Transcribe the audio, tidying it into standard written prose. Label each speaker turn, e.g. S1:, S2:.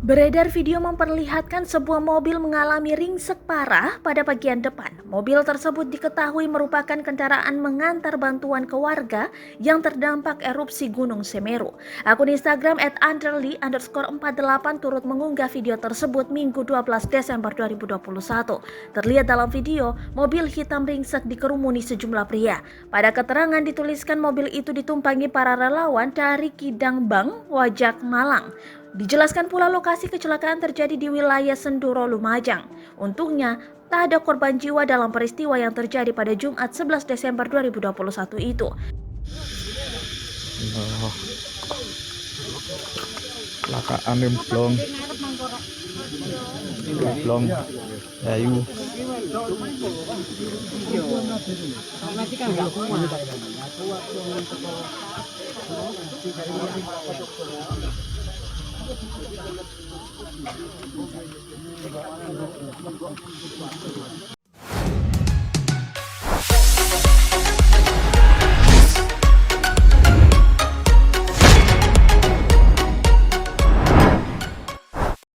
S1: Beredar video memperlihatkan sebuah mobil mengalami ringsek parah pada bagian depan. Mobil tersebut diketahui merupakan kendaraan mengantar bantuan ke warga yang terdampak erupsi Gunung Semeru. Akun Instagram @underly_48 turut mengunggah video tersebut Minggu 12 Desember 2021. Terlihat dalam video, mobil hitam ringsek dikerumuni sejumlah pria. Pada keterangan dituliskan mobil itu ditumpangi para relawan dari Kidang Bang, Wajak, Malang. Dijelaskan pula lokasi kecelakaan terjadi di wilayah Senduro, Lumajang. Untungnya, tak ada korban jiwa dalam peristiwa yang terjadi pada Jumat 11 Desember 2021 itu.
S2: Oh, kecelakaan remblong Dayu.